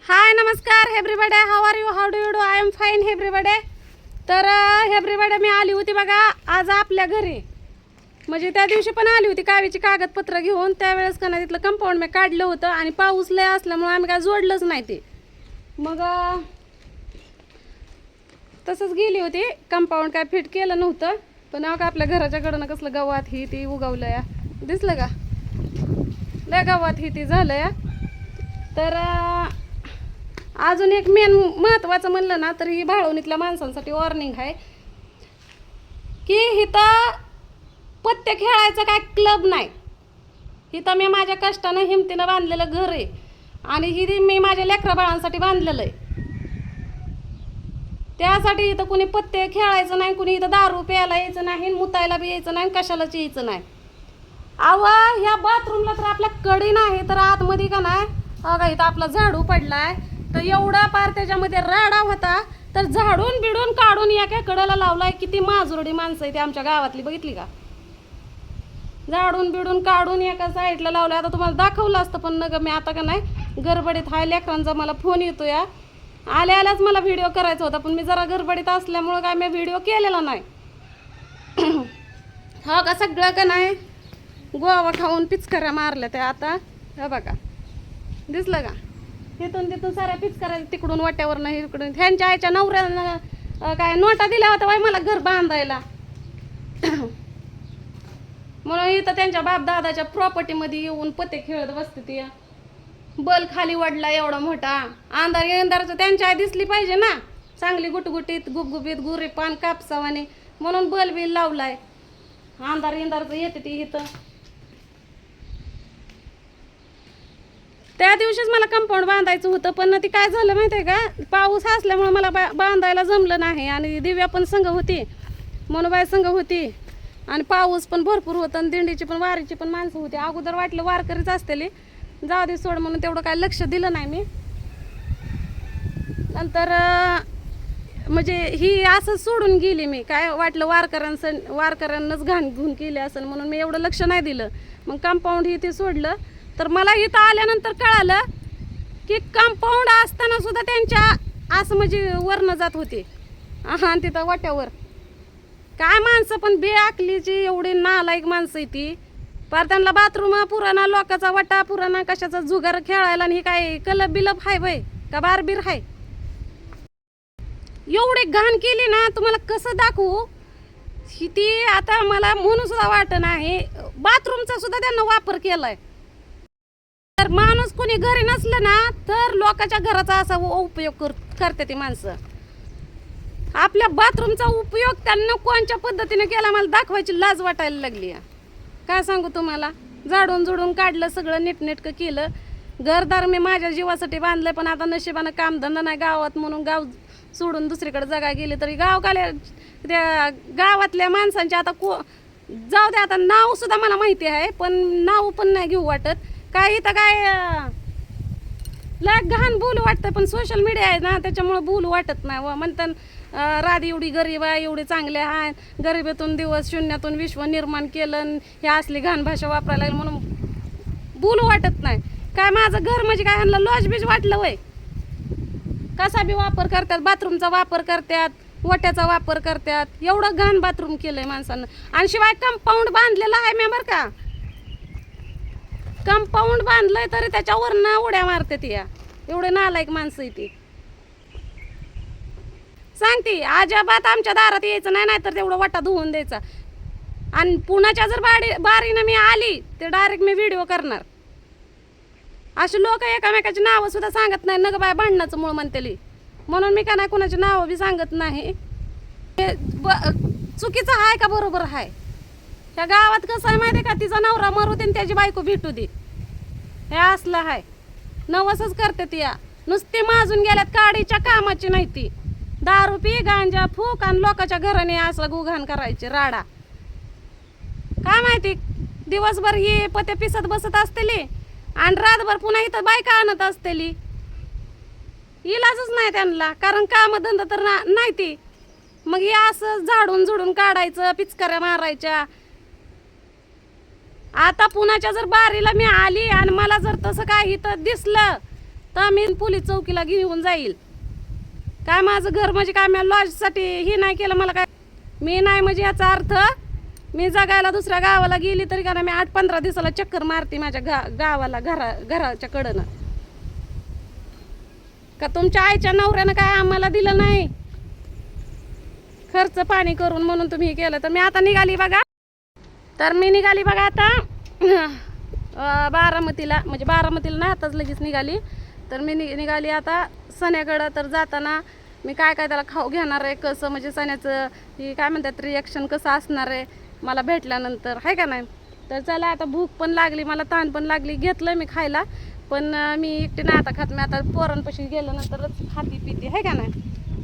हाय नमस्कार everybody, how are you, how do you do? I am fine everybody. तर everybody मी आली होती बघा आज आपल्या घरी. म्हणजे त्या दिवशी पण आली होती कावीची कागदपत्र घेऊन. त्यावेळेस का नाही तिथलं कंपाऊंड मी काढलं होतं आणि पाऊस लय असल्यामुळे आम्ही काय जोडलंच नाही ते. मग तसंच गेली होती, कंपाऊंड काय फिट केलं नव्हतं. पण का आपल्या घराच्या कडनं कसलं गवात ही ती उगवलं या, दिसलं का? लय गवात ही ती झालं या. तर अजून एक मेन महत्त्वाचं म्हणलं ना तर ही भाळवणीतल्या माणसांसाठी वॉर्निंग आहे की इथं पत्ते खेळायचं काय क्लब नाही. इथं मी माझ्या कष्टानं हिमतीनं बांधलेलं घर आहे आणि ही मी माझ्या लेकरा बाळांसाठी बांधलेलं आहे. त्यासाठी इथं कुणी पत्ते खेळायचं नाही, कुणी इथं दारू प्यायला यायचं नाही, मुतायला बी यायचं नाही, कशालाच यायचं नाही. ह्या बाथरूमला तर आपल्या कडी नाही तर आतमध्ये का नाही बघा इथं आपला झाडू पडलाय. तर एवढा पार त्याच्यामध्ये राडा होता तर झाडून बिडून काढून एका कडेला लावलाय. किती माजुरडी माणसं आहे ती आमच्या गावातली, बघितली का? झाडून बिडून काढून एका साईडला लावलं. आता तुम्हाला दाखवलं असतं पण नग मी आता का नाही गडबडीत हाय. लेकरांचा मला फोन येतो या, आल्याच मला व्हिडिओ करायचा होता पण मी जरा गडबडीत असल्यामुळं काय मी व्हिडिओ केलेला नाही. हा का सगळं का नाही गोवा खाऊन पिचकाऱ्या मारल्या त्या. आता हा बघा दिसलं का? तिथून तिथून साऱ्या पिचकाऱ्या तिकडून वाट्यावर नाही इकडून. ह्यांच्या आईच्या नवऱ्यानं काय नोटा दिल्या होत्या बाई मला घर बांधायला. म्हणून इथं त्यांच्या बाप दादाच्या प्रॉपर्टीमध्ये येऊन पत्ते खेळत बसते ती. बल खाली वडला एवढा मोठा. अंधाराचं त्यांच्या आई दिसली पाहिजे ना, चांगली गुटगुटीत गुबगुबीत गुरे पान कापसावाने, म्हणून बल बिल लावलाय. अंधाराचं येते ती इथं. त्या दिवशीच मला कंपाऊंड बांधायचं होतं पण ती काय झालं माहिती आहे का, पाऊस असल्यामुळे मला बांधायला जमलं नाही. आणि दिव्या पण संघ होती, मनोबाई संघ होती आणि पाऊस पण भरपूर होता आणि दिंडीची पण वारीची पण माणसं होती. अगोदर वाटलं वारकरीच असतेली, जाऊ दे सोड म्हणून तेवढं काय लक्ष दिलं नाही मी. नंतर म्हणजे ही असं सोडून गेली. मी काय वाटलं वारकऱ्यांनाच घाण घेऊन केली असेल म्हणून मी एवढं लक्ष नाही दिलं. मग कंपाऊंड ही ते सोडलं. तर मला इथं आल्यानंतर कळालं की कंपाऊंड असताना सुद्धा त्यांच्या असं म्हणजे वरनं जात होते. आणि तिथं वाट्यावर काय माणसं पण बेअक्लीची एवढी नालायक माणसं आहे ती. पर त्यांना बाथरूम पुराणा, लोकाचा वाटा पुराणा, कशाचा जुगार खेळायला. आणि ही काय कलब बिलब हाय बाई का बारबीर हाय? एवढी घाण केली ना, तुम्हाला कसं दाखवू ती. आता मला म्हणून सुद्धा वाटत नाही. बाथरूमचा सुद्धा त्यांना वापर केलाय. तर माणूस कोणी घरी नसलं ना तर लोकांच्या घराचा असा उपयोग करते ती माणसं. आपल्या बाथरूमचा उपयोग त्यांना कोणत्या पद्धतीने केला मला दाखवायची लाज वाटायला लागली. काय सांगू तुम्हाला, झाडून झुडून काढलं, सगळं नीटनेटकं केलं. घरदार मी माझ्या जीवासाठी बांधलं पण आता नशिबानं कामधंदा नाही गावात म्हणून गाव सोडून दुसरीकडे जगा गेले. तरी त्या गावातल्या माणसांचे आता जाऊ दे, आता नाव सुद्धा मला माहिती आहे पण नाव पण नाही घेऊ वाटत. काय इथं काय लय घाण बोलू वाटतं पण सोशल मीडिया आहे ना त्याच्यामुळं बोलू वाटत नाही. व म्हणतात राधी एवढी गरीब आहे, एवढी चांगले आहे, गरिबीतून दिवस शून्यातून विश्व निर्माण केलं, हे असली घाण भाषा वापरायला लागली म्हणून बोलू वाटत नाही. काय माझं घर म्हणजे काय ह्यांना लॉज बीज वाटलं वय? कसा बी वापर करतात, बाथरूमचा वापर करतात, वट्याचा वापर करतात. एवढं घाण बाथरूम केलंय माणसानं. आणि शिवाय कंपाऊंड बांधलेलं आहे मी बरं का, कंपाऊंड बांधलंय तरी त्याच्यावरनं उड्या मारते ती. एवढे नालायक माणसं आहे ती. सांगते अजिबात आमच्या दारात यायचं नाही, नाहीतर तेवढं वाटा धुवून द्यायचा. आणि पुण्याच्या जर बारीनं मी आली ते डायरेक्ट मी व्हिडिओ करणार. असे लोक एकामेकाची नावं सुद्धा सांगत नाही. नग बाय भांडणाचं मूळ म्हणतेली म्हणून मी का नाही कुणाची नावं बी सांगत नाही. चुकीचं आहे का बरोबर आहे? ह्या गावात कसं आहे माहिती आहे का, तिचा नवरा मरू दे आणि त्याची बायको भेटू दे, हे असलं आहे. नवसच करते ती. नुसती माजून गेल्यात, काडीच्या कामाची नाही ती. दारू पी, गांजा फूक आणि लोकांच्या घराने असं गुघाण करायचे राडा. काय माहिती दिवसभर ही पते पिसत बसत असतेली आणि रातभर पुन्हा इथं बायका आणत असतेली. इलाजच नाही त्यांना, कारण कामधंदा तर नाही ती. मग हे असं झाडून झुडून काढायचं, पिचकाऱ्या मारायच्या. आता पुण्याच्या जर बारीला मी आली आणि मला जर तसं काय इथं दिसलं तर मी पोलीस चौकीला घेऊन जाईल. काय माझं घर म्हणजे काय मी लॉजसाठी हे नाही केलं मला काय मी नाही म्हणजे याचा अर्थ मी जगायला दुसऱ्या गावाला गेली तरी का मी 8-15 दिवसाला चक्कर मारते माझ्या गावाला घराच्या कडनं. का तुमच्या आईच्या नवऱ्यानं काय आम्हाला दिलं नाही खर्च पाणी करून म्हणून तुम्ही केलं. तर मी आता निघाली बघा. तर मी निघाली बघा आता बारामतीला, म्हणजे बारामतीला नाही आताच लगेच निघाली. तर मी निघाली आता सण्याकडं. तर जाताना मी काय काय त्याला खाऊ घेणार आहे, कसं म्हणजे सण्याचं ही काय म्हणतात रिॲक्शन कसं असणार आहे मला भेटल्यानंतर, आहे का नाही. तर चला आता भूक पण लागली मला, ताण पण लागली, घेतलं मी खायला. पण मी एकटी नाही आता खात, मी आता पोरांपाशी गेल्यानंतरच खाती पिते, आहे का नाही.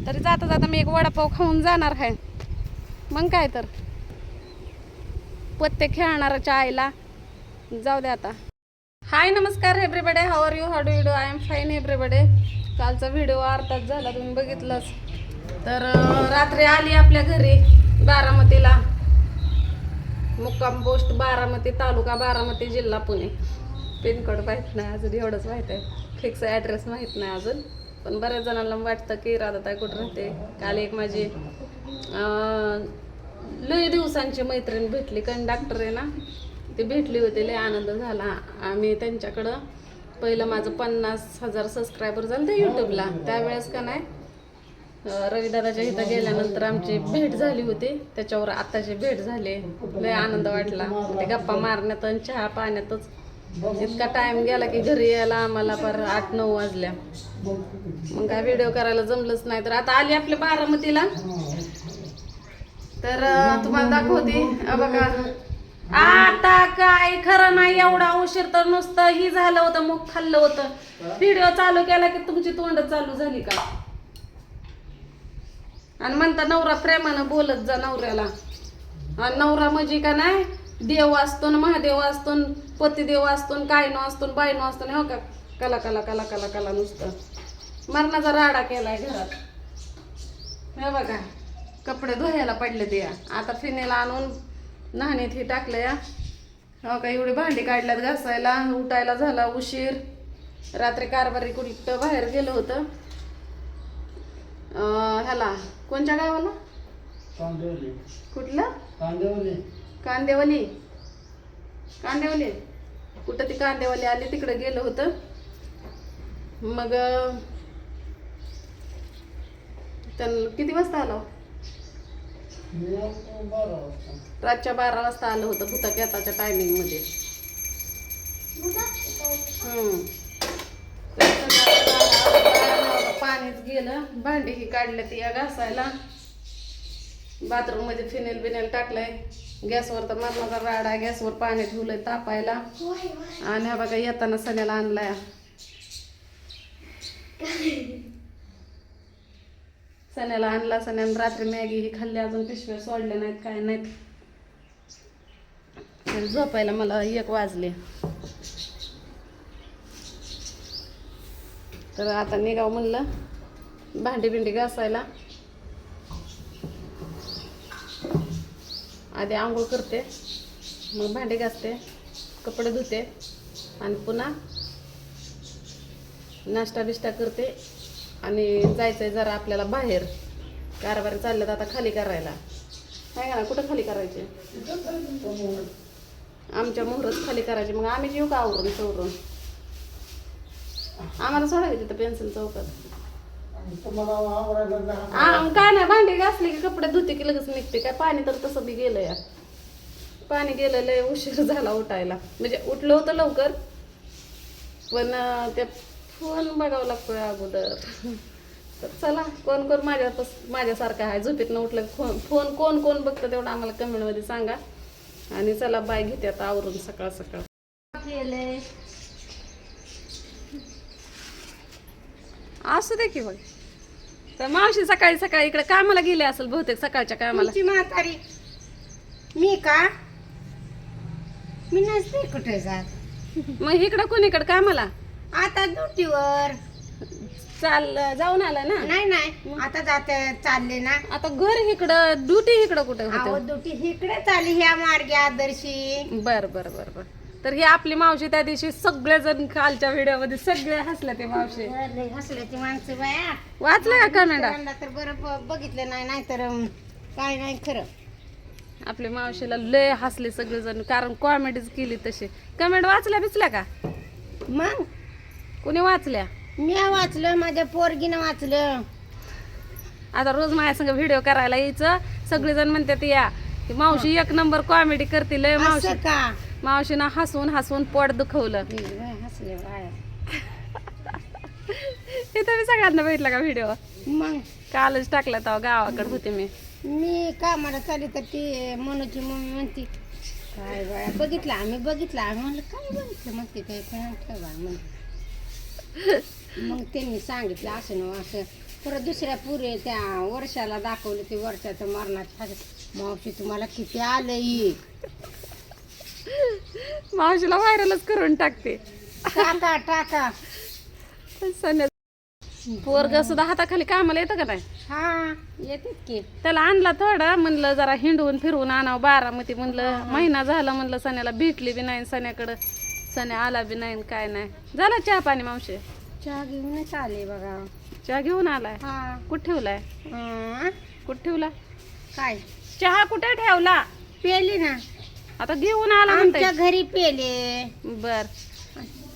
तरी जाता जाता मी एक वडापाव खाऊन जाणार आहे. मग काय तर पत्ते खेळणाराच्या आईला जाऊ दे आता. हाय नमस्कार everybody, how are you, how do you do. I am fine everybody. कालचा व्हिडिओ अर्धाच झाला, तुम्ही बघितलंच. तर रात्री आली आपल्या घरी बारामतीला, मुक्काम पोस्ट बारामती, तालुका बारामती, जिल्हा पुणे. पिनकोड माहीत नाही अजून, एवढंच माहीत आहे, फिक्स ॲड्रेस माहीत नाही अजून. पण बऱ्याच जणांना वाटतं की राधाताई कुठं राहते. काल एक माझी लय दिवसांची मैत्रीण भेटली, कंडक्टर आहे ना, ती भेटली होती, लय आनंद झाला. आम्ही त्यांच्याकडं पहिलं माझं 50,000 सबस्क्रायबर झालं ते यूट्यूबला, त्यावेळेस का नाही रविदादाच्या इथं गेल्यानंतर आमची भेट झाली होती, त्याच्यावर आत्ताची भेट झाली. लय आनंद वाटला. ते गप्पा मारण्यात आणि चहा पाण्यातच इतका टाइम गेला की घरी यायला आम्हाला पर 8-9 वाजल्या. मग काय व्हिडिओ करायला जमलंच नाही. तर आता आली आपल्या बारामतीला. तर तुम्हाला दाखवते बघा. आता काय खरं नाही, एवढा उशीर तर नुसतं ही झालं होतं, मुख खाल्लं होतं. व्हिडिओ चालू केला की तुमची तोंड चालू झाली का. आणि म्हणता नवरा प्रेमानं बोलत जा नवऱ्याला. आणि नवरा म्हणजे का नाही देव असतो ना, महादेव असतो, पतिदेव असतो, कायनो असतो, बायनो असतो. हो का, कला कला कला कला कला नुसतं मरणाचा राडा केलाय घरात. हे बघा कपडे धुवायला पडले ते, आता फिनेला आणून नाहणीत ही टाकलं या. हो का, एवढी भांडी काढल्यात घासायला, उठायला झाला उशीर. रात्री कारभारी कुठं बाहेर गेलं होतं ह्याला, कोणत्या गावाला, कुठलं कांदेवली कुठं ती कांदेवाली आली, तिकडे गेलं होतं. मग त्यांना किती वाजता आलो, रातच्या 12 वाजता आलं होतं भूताकेताच्या टायमिंग मध्ये. पाणीच गेलं, भांडी ही काढलं ती या घासायला. बाथरूम मध्ये फिनेल बिनेल टाकलंय. गॅसवर तर मरणाचा राडा, गॅसवर पाणी ठेवलंय तापायला. आणि हा बघा येताना सण्याला आणलाय. सण्याला आणला, सण्यानं रात्री मॅगी ही खाल्ली, अजून पिशव्या सोडल्या नाहीत काय नाहीत. झोपायला मला 1 वाजले. तर आता निघाव म्हणलं भांडी बिंडी घासायला. आधी आंघोळ करते, मग भांडी घासते, कपडे धुते आणि पुन्हा नाश्ता बिष्टा करते. आणि जायचंय जरा आपल्याला बाहेर, कारभार चालल्यात आता खाली करायला. काय का ना, कुठं खाली करायचे, आमच्या मोहरच खाली करायचे. मग आम्ही येऊ का आवरून चौरून, आम्हाला सोडायचं तिथं पेन्सिल चौकात. काय नाही, भांडी घासली की कपडे धुते की लगेच निघते. काय पाणी तर तसं बी गेलं या, पाणी गेलं, लय उशीर झाला उठायला. म्हणजे उठलं होतं लवकर, पण ते फोन बघावं लागतोय अगोदर. तर चला, कोण कोण माझ्यासारखं आहे झोपेतनं उठलं फोन कोण कोण बघतं तेवढं आम्हाला कमेंटमध्ये सांगा. आणि चला बाय, घेते आता आवरून सकाळ सकाळ. असू दे की बघ. तर मावशी सकाळी सकाळी इकडे कामाला गेले असेल बहुतेक, सकाळच्या कामाला. म्हातारी मी का, मी नसते कुठे जात. मग इकडं कोणीकडे कामाला, आता ड्युटीवर जाऊन आला ना. नाही आता जाते, चालले ना. आता घर इकडं, ड्युटी इकडं कुठं अहो होतं. ड्युटी इकडे चालली ह्या मार्गे आदर्शी. बर बर बर बर. तर ही आपली मावशी त्या दिवशी सगळेजण कालच्या व्हिडिओ मध्ये सगळे हसले ते मावशी. लय हसल्याची माणसं बाया. वाचलं का कमेंट? मित्रांना तर बरं बघितलं नाही, नाहीतर काय नाही खरं. आपल्या मावशीला लय हसले सगळेजण, कारण कॉमेडीच केली तशी. कमेंट वाचल्या बिचल्या का? मग कोणी वाचल्या? मी वाचलं, माझ्या पोरगीनं वाचलं. आता रोज माझ्या संग व्हिडिओ करायला यायचं. सगळेजण म्हणतात या की मावशी एक नंबर कॉमेडी करते. लय मावशी, असं का? मावशीनं हसून हसून पोट दुखवलं. हसले बाया. इथं मी सगळ्यांना बघितलं का व्हिडिओ? मग कालच टाकला तेव्हा गावाकडे होते मी कामाला चालली तर ती मनूची मम्मी म्हणती काय बाया बघितलं आम्ही म्हणलं काय बघितलं म्हणते ते ठेवा म्हणते. मग त्यांनी सांगितलं असं ना असं. परत दुसऱ्या पुरे त्या वर्षाला दाखवलं, ते वर्षाचं मरणाचं. मावशी तुम्हाला किती आलंय. मावशीला व्हायरलच करून टाकते. टाका टाका. पोरग सुद्धा हाताखाली कामाला येतं का नाही? हा येतात की. त्याला आणला थोडा, म्हणलं जरा हिंडवून फिरवून आणावं बारामती. म्हणलं महिना झाला, म्हणलं सण्याला भेटली बी नाही, सण्याकडं सण्या आला बी नाही काय नाही. झाला चहा पाणी मावशी? चहा घेऊनच आले बघा. चहा घेऊन आलाय? हा. कुठं ठेवलाय? कुठं ठेवला काय चहा? कुठे ठेवला? पेली ना. आता घेऊन आला आमच्या म्हणते. घरी पेले. बर,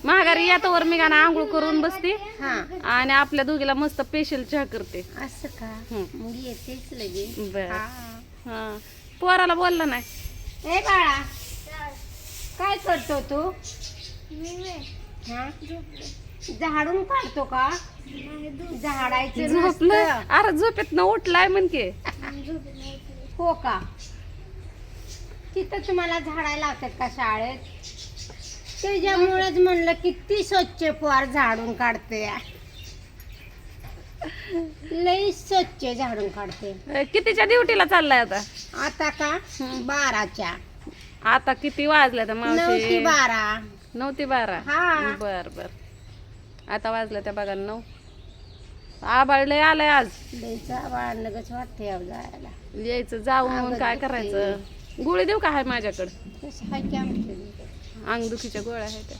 माघारी यातवर मी गाणं आंघोळ करून बसते हा आणि आपल्या दोघीला मस्त स्पेशल चहा करते. असं का? हं. मग येतेच लगे. बर. हा. हा, पोराला बोलला नाही? ए बाळा काय करतो तू? हा? झाडून काढतो का? झाडायचं झोपलं? नसतं. अरे झोपेत न उठलाय म्हणके. हो का? तिथं तुम्हाला झाडायला लावतात का शाळेत? त्याच्यामुळेच म्हणलं किती स्वच्छ पोर झाडून काढते. लई स्वच्छ झाडून काढते. कितीच्या ड्युटीला चाललाय आता? आता का? 12च्या. आता किती वाजल्या तर 9 ते मावशी? 12. 9 ते 12. हा. बर बर. आता वाजल्या त्या बघा 9. आबाळ लय आलंय आज. लईचा बाळ लगच वाटते यावं जायला. यायचं जाऊन अगं काय दुखते. करायचं? गोळी देऊ का? आहे माझ्याकडे तसं हाय की आमच्या अंगदुखीच्या गोळ्या आहेत त्या.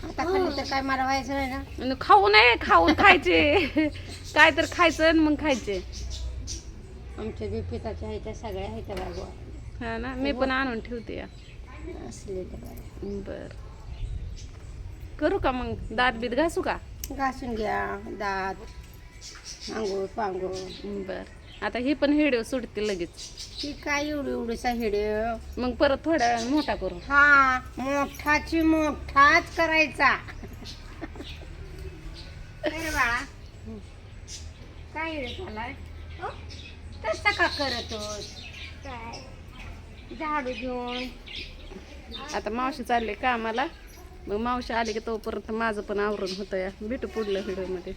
आता खाली तर काय मला व्हायचं नाही ना. आणि खाऊ नये, खाऊन खायचे. काय तर खायचं आणि मग खायचे. आमच्या बिपिताच्या आहे त्या सगळ्या आहेत त्या बागवा हा ना, मी पण आणून ठेवते या. असलेल्या. बर, करू का मग? दात बीत घासू का? घासून घ्या दात, आंघोळ पांघोळ. बर, आता ही पण व्हिडिओ सुटते लगेच. ती काय एवढी एवढीसा हिडिओ. मग परत थोड्या वेळाने मोठा करू. हा मोठाची मोठाच करायचा. काय रे बाळा काय हिडिओ झालाय? तसा का करतोस? झाडू घेऊन. आता मावशी चालले कामाला, मग मावशी आली की तोपर्यंत माझं पण आवरून होतं या. भेटू पुढल्या व्हिडिओ मध्ये.